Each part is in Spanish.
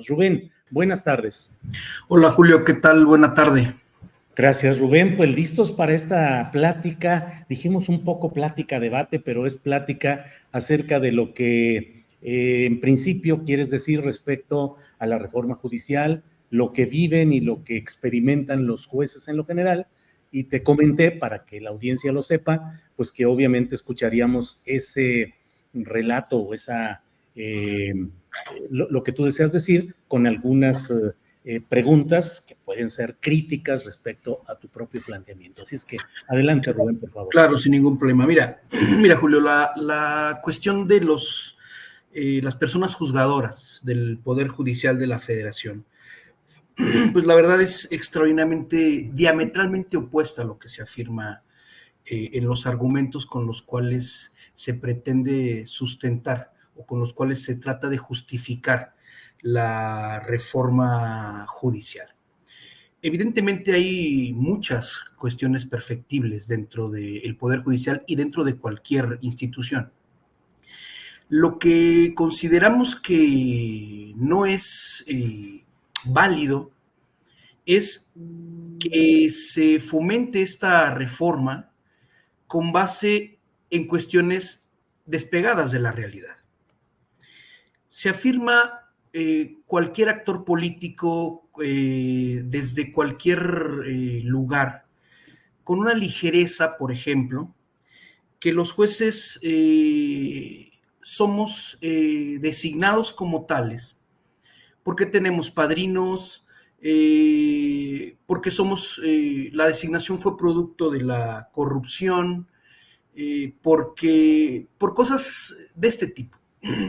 Rubén, buenas tardes. Hola Julio, ¿qué tal? Buena tarde. Gracias, Rubén. Pues listos para esta plática. Dijimos un poco plática, debate, pero es plática acerca de lo que en principio quieres decir respecto a la reforma judicial, lo que viven y lo que experimentan los jueces en lo general. Y te comenté, para que la audiencia lo sepa, pues que obviamente escucharíamos ese relato o esa lo que tú deseas decir con algunas preguntas que pueden ser críticas respecto a tu propio planteamiento. Así es que adelante, Rubén, por favor. Claro, sin ningún problema. Mira Julio, la cuestión de las personas juzgadoras del Poder Judicial de la Federación, pues la verdad es extraordinariamente, diametralmente opuesta a lo que se afirma en los argumentos con los cuales se pretende sustentar o con los cuales se trata de justificar la reforma judicial. Evidentemente hay muchas cuestiones perfectibles dentro del Poder Judicial y dentro de cualquier institución. Lo que consideramos que no es válido es que se fomente esta reforma con base en cuestiones despegadas de la realidad. Se afirma cualquier actor político desde cualquier lugar, con una ligereza, por ejemplo, que los jueces somos designados como tales, porque tenemos padrinos, porque la designación fue producto de la corrupción, por cosas de este tipo,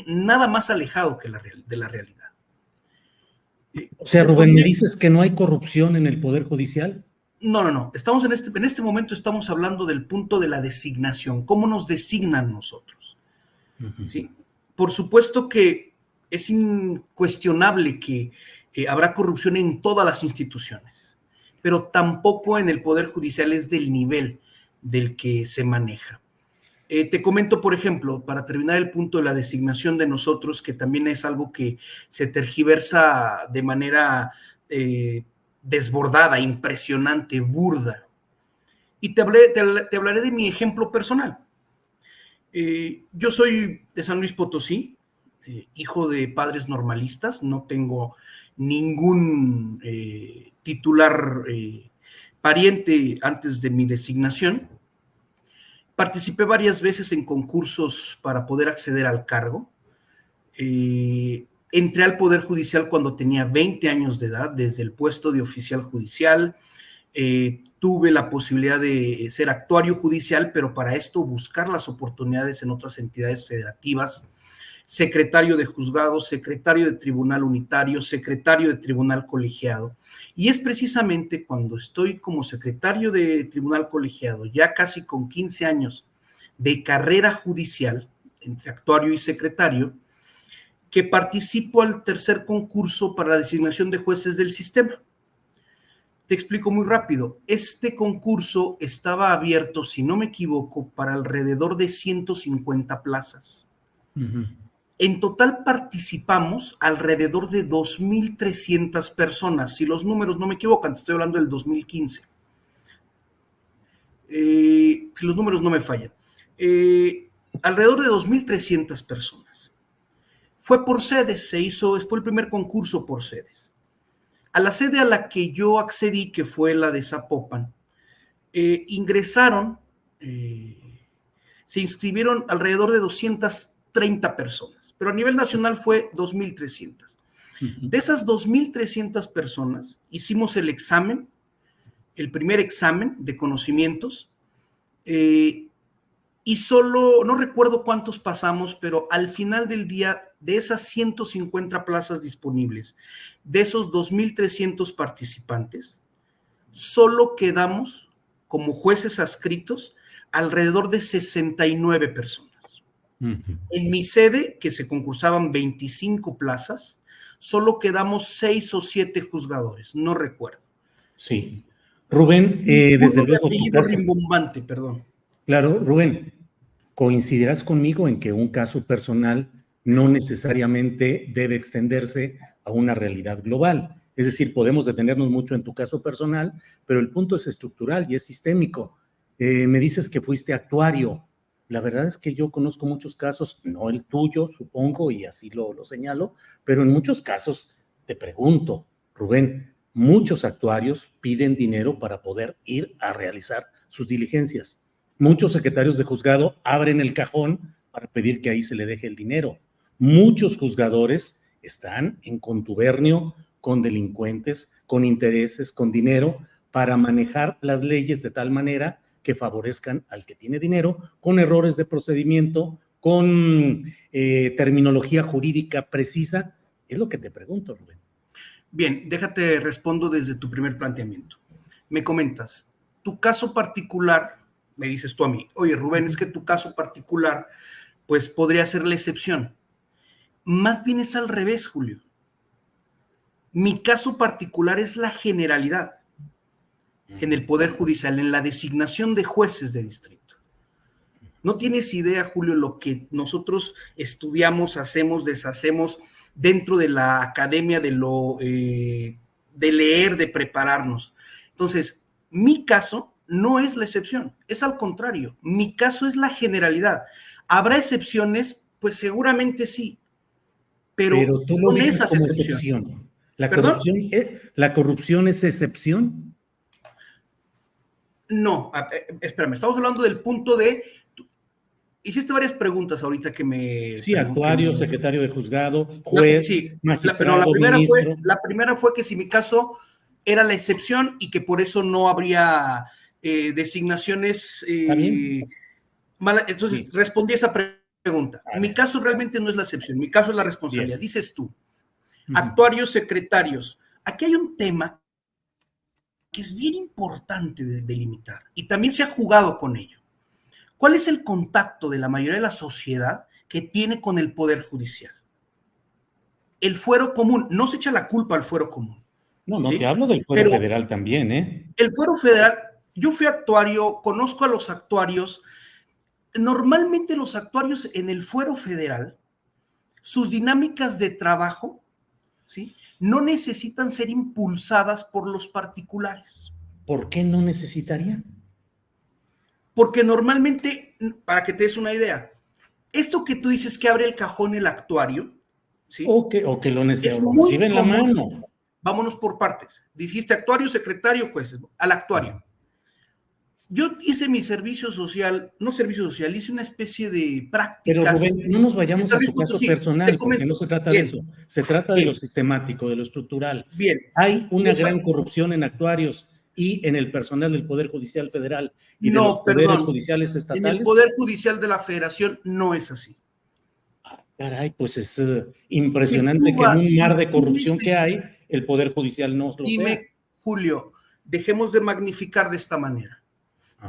nada más alejado que de la realidad. O sea, Rubén, ¿me dices que no hay corrupción en el Poder Judicial? No. Estamos en este momento estamos hablando del punto de la designación, cómo nos designan nosotros. Uh-huh. ¿Sí? Por supuesto que es incuestionable que habrá corrupción en todas las instituciones, pero tampoco en el Poder Judicial es del nivel del que se maneja. Te comento, por ejemplo, para terminar el punto de la designación de nosotros, que también es algo que se tergiversa de manera desbordada, impresionante, burda. Y te hablaré de mi ejemplo personal. Yo soy de San Luis Potosí, hijo de padres normalistas, no tengo ningún titular pariente antes de mi designación. Participé varias veces en concursos para poder acceder al cargo. Entré al Poder Judicial cuando tenía 20 años de edad, desde el puesto de oficial judicial. Tuve la posibilidad de ser actuario judicial, pero para esto buscar las oportunidades en otras entidades federativas. Secretario de juzgado, secretario de tribunal unitario, secretario de tribunal colegiado. Y es precisamente cuando estoy como secretario de tribunal colegiado, ya casi con 15 años de carrera judicial, entre actuario y secretario, que participo al tercer concurso para la designación de jueces del sistema. Te explico muy rápido. Este concurso estaba abierto, si no me equivoco, para alrededor de 150 plazas. Uh-huh. En total participamos alrededor de 2,300 personas. Si los números no me equivocan, te estoy hablando del 2015. Si los números no me fallan. Alrededor de 2,300 personas. Fue por sedes, fue el primer concurso por sedes. A la sede a la que yo accedí, que fue la de Zapopan, se inscribieron alrededor de 230 personas, pero a nivel nacional fue 2,300. De esas 2,300 personas hicimos el examen, el primer examen de conocimientos, y solo, no recuerdo cuántos pasamos, pero al final del día, de esas 150 plazas disponibles, de esos 2,300 participantes, solo quedamos como jueces adscritos alrededor de 69 personas. Uh-huh. En mi sede, que se concursaban 25 plazas, solo quedamos 6 o 7 juzgadores, no recuerdo. Sí. Rubén, desde luego... apellido rimbombante, perdón. Claro, Rubén, coincidirás conmigo en que un caso personal no necesariamente debe extenderse a una realidad global. Es decir, podemos detenernos mucho en tu caso personal, pero el punto es estructural y es sistémico. Me dices que fuiste actuario. La verdad es que yo conozco muchos casos, no el tuyo, supongo, y así lo señalo, pero en muchos casos te pregunto, Rubén, muchos actuarios piden dinero para poder ir a realizar sus diligencias. Muchos secretarios de juzgado abren el cajón para pedir que ahí se le deje el dinero. Muchos juzgadores están en contubernio con delincuentes, con intereses, con dinero, para manejar las leyes de tal manera que favorezcan al que tiene dinero, con errores de procedimiento, con terminología jurídica precisa. Es lo que te pregunto, Rubén. Bien, déjate respondo desde tu primer planteamiento. Me comentas, tu caso particular, me dices tú a mí, oye Rubén, es que tu caso particular, pues podría ser la excepción. Más bien es al revés, Julio. Mi caso particular es la generalidad en el Poder Judicial, en la designación de jueces de distrito. No tienes idea, Julio, lo que nosotros estudiamos, hacemos, deshacemos dentro de la academia de leer, de prepararnos. Entonces, mi caso no es la excepción, es al contrario. Mi caso es la generalidad. ¿Habrá excepciones? Pues seguramente sí, Pero tú lo son dices esas como excepciones. excepción. ¿Perdón? ¿La corrupción es excepción? No, espérame, estamos hablando del punto de... Hiciste varias preguntas ahorita que me... Sí, actuario, secretario de juzgado, juez, Sí, pero magistrado, ministro. la primera fue que si mi caso era la excepción y que por eso no habría designaciones ¿Está bien? malas. Entonces, Sí. respondí esa pregunta. Mi caso realmente no es la excepción, mi caso es la responsabilidad. Bien. Dices tú, actuarios, secretarios. Aquí hay un tema que es bien importante de delimitar y también se ha jugado con ello. ¿Cuál es el contacto de la mayoría de la sociedad que tiene con el Poder Judicial? El fuero común, no se echa la culpa al fuero común. No, no, ¿sí? te hablo del fuero Pero federal también, ¿eh? el fuero federal, yo fui actuario, conozco a los actuarios. Normalmente los actuarios en el fuero federal, sus dinámicas de trabajo, ¿sí? No necesitan ser impulsadas por los particulares. ¿Por qué no necesitarían? Porque normalmente, para que te des una idea, esto que tú dices que abre el cajón el actuario, ¿sí? O que lo Es recibe muy en la común. mano. Vámonos por partes. Dijiste actuario, secretario, jueces. Al actuario. Yo hice mi servicio social, no servicio social, hice una especie de Pero prácticas. Rubén, no nos vayamos a tu caso Sí, te personal, porque no comento. se trata de Bien, eso. Se trata de bien, lo sistemático, de lo estructural. bien. Hay una gran corrupción en actuarios y en el personal del Poder Judicial Federal y de los No, poderes perdón. judiciales En el estatales. Poder Judicial de la Federación no es así. Caray, pues es Si impresionante tú que en vas, un mar si de tú corrupción que dices, hay, el Poder Judicial no lo sea. dime, Julio, dejemos de magnificar de esta manera.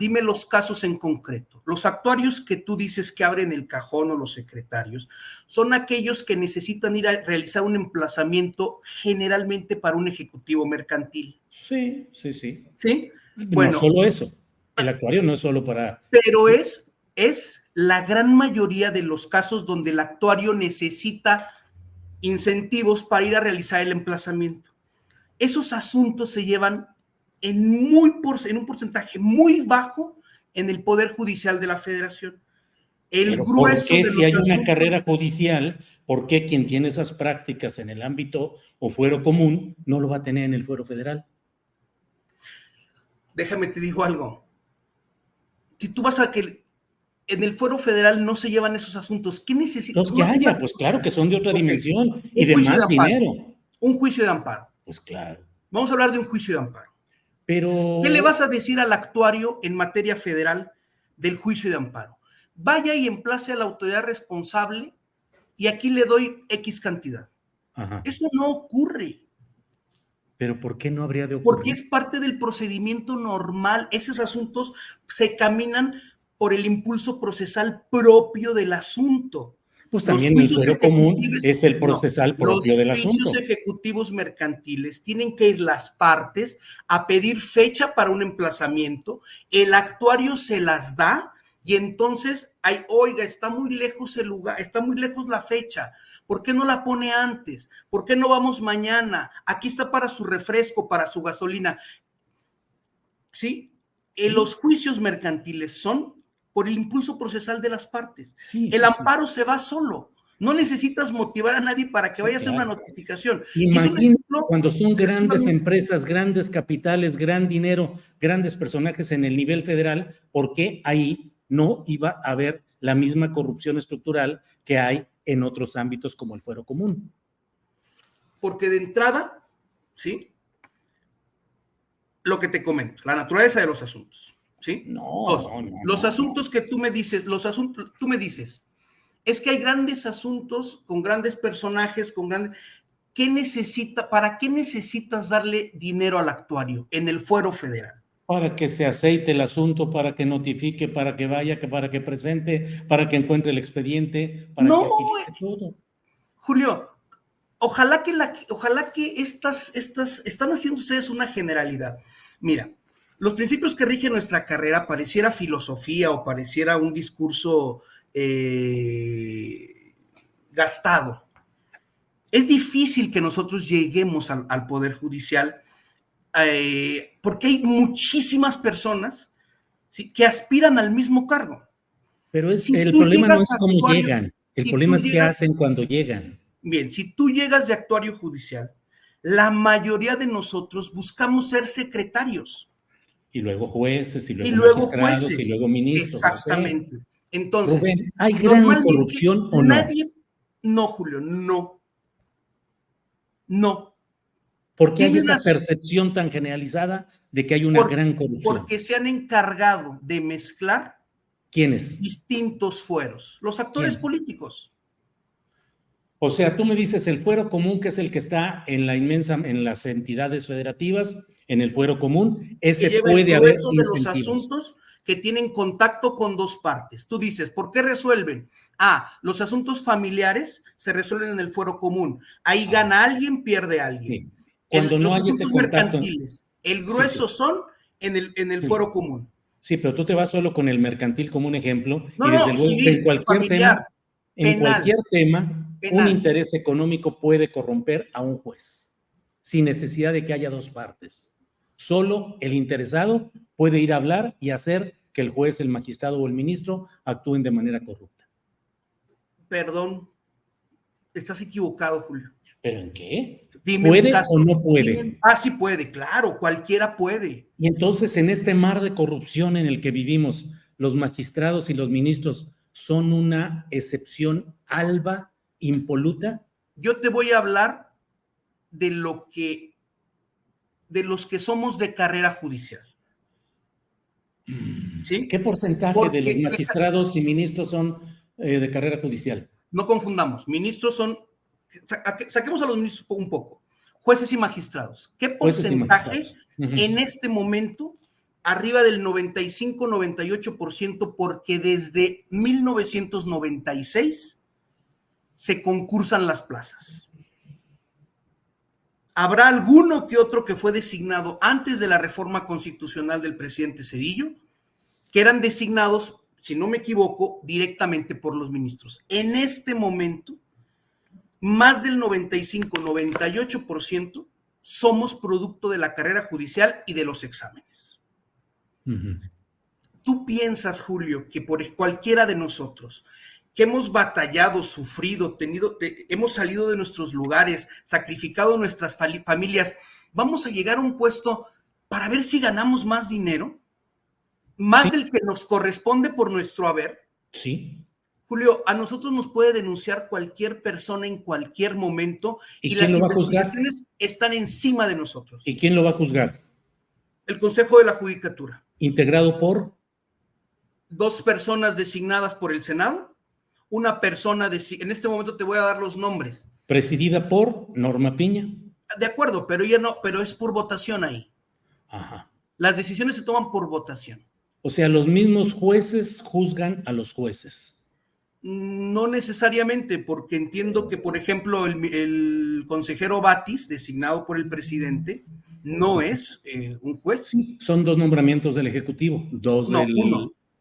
Dime los casos en concreto. Los actuarios que tú dices que abren el cajón o los secretarios son aquellos que necesitan ir a realizar un emplazamiento generalmente para un ejecutivo mercantil. Sí, sí, sí. ¿Sí? No Bueno, solo eso. El actuario no es solo para... pero es la gran mayoría de los casos donde el actuario necesita incentivos para ir a realizar el emplazamiento. Esos asuntos se llevan en un porcentaje muy bajo en el Poder Judicial de la Federación. El Pero ¿por grueso qué de si los hay una asuntos... carrera judicial, por qué quien tiene esas prácticas en el ámbito o fuero común no lo va a tener en el fuero federal? Déjame te digo algo. Si tú vas a que en el fuero federal no se llevan esos asuntos, ¿qué necesitas? Los que haya, pues claro que son de otra Ok, dimensión y un de juicio de más amparo. dinero. Un juicio de amparo. Pues claro. Vamos a hablar de un juicio de amparo. ¿Qué le Pero... vas a decir al actuario en materia federal del juicio de amparo? Vaya y emplace a la autoridad responsable y aquí le doy X cantidad. Ajá. Eso no ocurre. Pero ¿por qué no habría de ocurrir? Porque es parte del procedimiento normal. Esos asuntos se caminan por el impulso procesal propio del asunto. Pues Los también el juicios fuero común ejecutivos, es el no, procesal propio los del juicios asunto. ejecutivos mercantiles tienen que ir las partes a pedir fecha para un emplazamiento, el actuario se las da y entonces, oiga, está muy lejos el lugar, está muy lejos la fecha, ¿Por qué no la pone antes? ¿Por qué no vamos mañana? Aquí está para su refresco, para su gasolina. ¿Sí? Los juicios mercantiles son por el impulso procesal de las partes. El amparo se va solo. No necesitas motivar a nadie para que vaya a hacer una notificación. Imagínate cuando son grandes empresas, grandes capitales, gran dinero, grandes personajes en el nivel federal, ¿por qué ahí no iba a haber la misma corrupción estructural que hay en otros ámbitos como el fuero común? Porque de entrada, ¿sí? Lo que te comento, la naturaleza de los asuntos, ¿sí? Los asuntos que tú me dices, tú me dices, es que hay grandes asuntos con grandes personajes, con grandes... ¿Para qué necesitas darle dinero al actuario en el fuero federal? Para que se aceite el asunto, para que notifique, para que vaya, para que presente, para que encuentre el expediente, para que agilice todo. Julio, ojalá que están haciendo ustedes una generalidad. Mira, los principios que rigen nuestra carrera pareciera filosofía o pareciera un discurso gastado. Es difícil que nosotros lleguemos al Poder Judicial porque hay muchísimas personas, ¿sí?, que aspiran al mismo cargo. Pero el problema no es cómo llegan, el problema es qué hacen cuando llegan. Bien, si tú llegas de actuario judicial, la mayoría de nosotros buscamos ser secretarios. Y luego jueces, y luego magistrados, jueces, y luego ministros. Exactamente. Entonces, Rubén, ¿hay gran corrupción o no? No, Julio, no. No. ¿Por qué hay esa percepción tan generalizada de que hay una gran corrupción? Porque se han encargado de mezclar. ¿Quiénes? Distintos fueros. Los actores políticos. O sea, tú me dices el fuero común, que es el que está en las entidades federativas, en el fuero común, ese puede haber incentivos. De los asuntos que tienen contacto con dos partes. Tú dices, ¿por qué resuelven? Los asuntos familiares se resuelven en el fuero común. Ahí gana alguien, pierde alguien. Sí. Cuando no hay ese contacto, mercantiles, el grueso son en el fuero común. Sí, pero tú te vas solo con el mercantil como un ejemplo, y desde luego que en cualquier tema, un interés económico puede corromper a un juez, sin necesidad de que haya dos partes. Solo el interesado puede ir a hablar y hacer que el juez, el magistrado o el ministro actúen de manera corrupta. Perdón, estás equivocado, Julio. ¿Pero en qué? ¿Puede o no puede? Sí puede, claro, cualquiera puede. Y entonces, en este mar de corrupción en el que vivimos, los magistrados y los ministros son una excepción alba, impoluta. Yo te voy a hablar de los que somos de carrera judicial. ¿Sí? ¿Qué porcentaje de los magistrados y ministros son de carrera judicial? No confundamos, ministros son... Saquemos a los ministros un poco. Jueces y magistrados. ¿Qué porcentaje en este momento? Arriba del 95-98%, porque desde 1996 se concursan las plazas. Habrá alguno que otro que fue designado antes de la reforma constitucional del presidente Zedillo, que eran designados, si no me equivoco, directamente por los ministros. En este momento, más del 95-98% somos producto de la carrera judicial y de los exámenes. ¿Tú piensas, Julio, que por cualquiera de nosotros que hemos batallado, sufrido, hemos salido de nuestros lugares, sacrificado nuestras familias, vamos a llegar a un puesto para ver si ganamos más dinero? ¿Más del que nos corresponde por nuestro haber? Sí. Julio, a nosotros nos puede denunciar cualquier persona en cualquier momento y las investigaciones están encima de nosotros. ¿Y quién lo va a juzgar? El Consejo de la Judicatura. ¿Integrado por? 2 personas designadas por el Senado, una persona, en este momento te voy a dar los nombres. ¿Presidida por Norma Piña? De acuerdo, pero ella no, pero es por votación ahí. Ajá. Las decisiones se toman por votación. O sea, los mismos jueces juzgan a los jueces. No necesariamente, porque entiendo que, por ejemplo, el consejero Batis, designado por el presidente, no es un juez. Sí, son 2 nombramientos del Ejecutivo.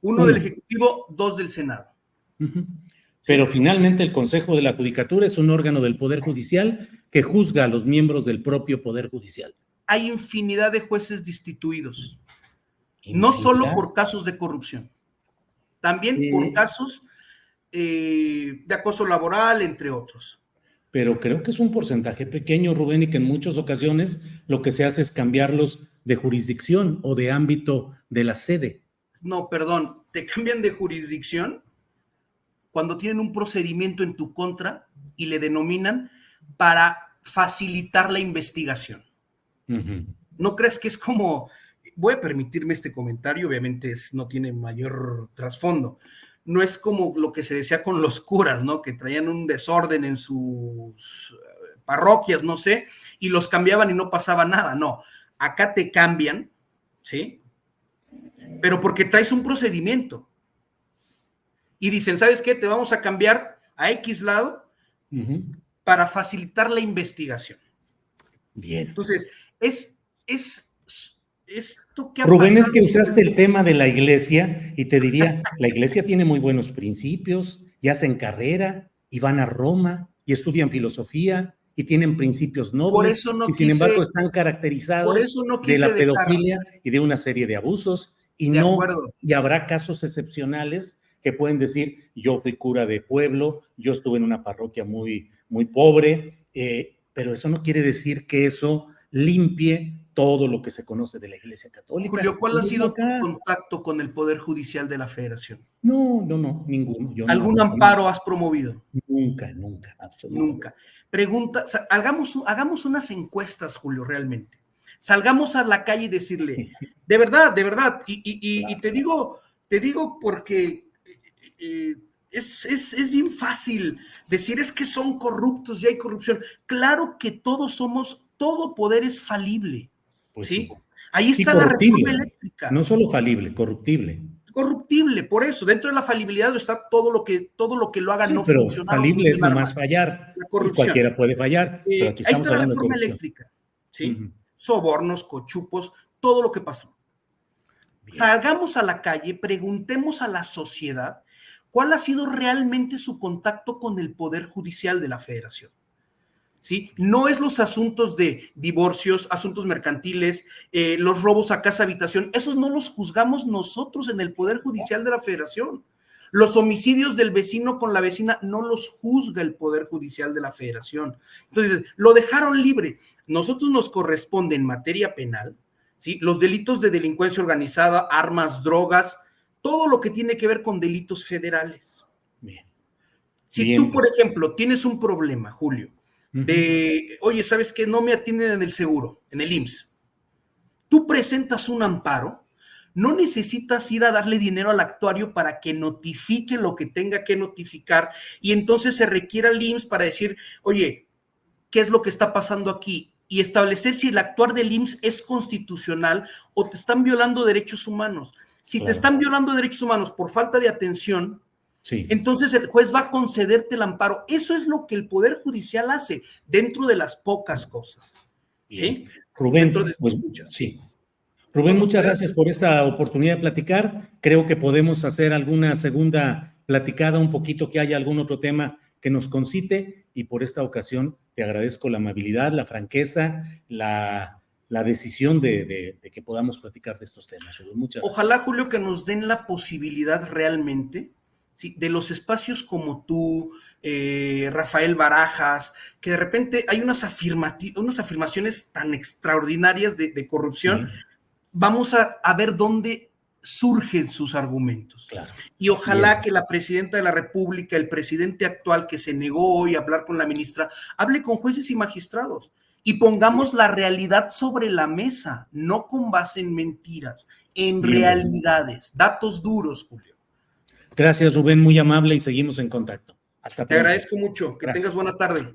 Uno del Ejecutivo, 2 del Senado. Pero finalmente el Consejo de la Judicatura es un órgano del Poder Judicial que juzga a los miembros del propio Poder Judicial. Hay infinidad de jueces destituidos, no solo por casos de corrupción, también por casos de acoso laboral, entre otros. Pero creo que es un porcentaje pequeño, Rubén, y que en muchas ocasiones lo que se hace es cambiarlos de jurisdicción o de ámbito de la sede. No, perdón, te cambian de jurisdicción cuando tienen un procedimiento en tu contra y le denominan para facilitar la investigación. Uh-huh. ¿No crees que es como, voy a permitirme este comentario, obviamente no tiene mayor trasfondo, no es como lo que se decía con los curas, ¿no? Que traían un desorden en sus parroquias, no sé, y los cambiaban y no pasaba nada, no, acá te cambian, ¿sí? Pero porque traes un procedimiento. Y dicen, ¿sabes qué? Te vamos a cambiar a X lado para facilitar la investigación. Bien. Entonces, esto que ha Rubén, pasado... es que usaste el tema de la iglesia y te diría, la iglesia tiene muy buenos principios, y hacen carrera, y van a Roma, y estudian filosofía, y tienen principios nobles, por eso no y sin embargo están caracterizados de la pedofilia y de una serie de abusos, y habrá casos excepcionales que pueden decir, yo fui cura de pueblo, yo estuve en una parroquia muy, muy pobre, pero eso no quiere decir que eso limpie todo lo que se conoce de la Iglesia Católica. Julio, ¿cuál ha sido tu contacto con el Poder Judicial de la Federación? No, ninguno. ¿Algún amparo has promovido? Nunca, absolutamente. Nunca. Pregunta, hagamos unas encuestas, Julio, realmente. Salgamos a la calle y decirle, de verdad, y te digo porque es bien fácil decir es que son corruptos y hay corrupción. Claro que todo poder es falible, pues ¿sí? Ahí está la reforma eléctrica. No solo falible, corruptible. Corruptible, por eso, dentro de la falibilidad está todo lo que lo haga no pero funcionar. Falible es nomás fallar. La corrupción. Cualquiera puede fallar. Pero aquí ahí está la reforma eléctrica, ¿sí? Sobornos, cochupos, todo lo que pasó. Bien. Salgamos a la calle, preguntemos a la sociedad cuál ha sido realmente su contacto con el Poder Judicial de la Federación. ¿Sí? No es los asuntos de divorcios, asuntos mercantiles, los robos a casa, habitación, esos no los juzgamos nosotros en el Poder Judicial de la Federación. Los homicidios del vecino con la vecina no los juzga el Poder Judicial de la Federación. Entonces, lo dejaron libre. Nosotros nos corresponde en materia penal, ¿sí? Los delitos de delincuencia organizada, armas, drogas, todo lo que tiene que ver con delitos federales. Bien. Si tú, por ejemplo, tienes un problema, Julio, oye, ¿sabes qué? No me atienden en el seguro, en el IMSS. Tú presentas un amparo, no necesitas ir a darle dinero al actuario para que notifique lo que tenga que notificar y entonces se requiere al IMSS para decir, oye, ¿qué es lo que está pasando aquí? Y establecer si el actuar del IMSS es constitucional o te están violando derechos humanos. Si te están violando derechos humanos por falta de atención, sí, entonces el juez va a concederte el amparo. Eso es lo que el Poder Judicial hace dentro de las pocas cosas. ¿Sí? Rubén, pues, sí. Rubén, muchas gracias por esta oportunidad de platicar. Creo que podemos hacer alguna segunda platicada, un poquito que haya algún otro tema que nos concite, y por esta ocasión te agradezco la amabilidad, la franqueza, la decisión de que podamos platicar de estos temas. Muchas gracias. Ojalá, Julio, que nos den la posibilidad realmente, ¿sí?, de los espacios como tú, Rafael Barajas, que de repente hay unas afirmaciones tan extraordinarias de corrupción. Vamos a ver dónde surgen sus argumentos. Claro. Y ojalá que la presidenta de la República, el presidente actual que se negó hoy a hablar con la ministra, hable con jueces y magistrados y pongamos la realidad sobre la mesa, no con base en mentiras, en realidades, datos duros, Julio. Gracias, Rubén, muy amable, y seguimos en contacto. Hasta pronto. Te agradezco mucho, que tengas buena tarde.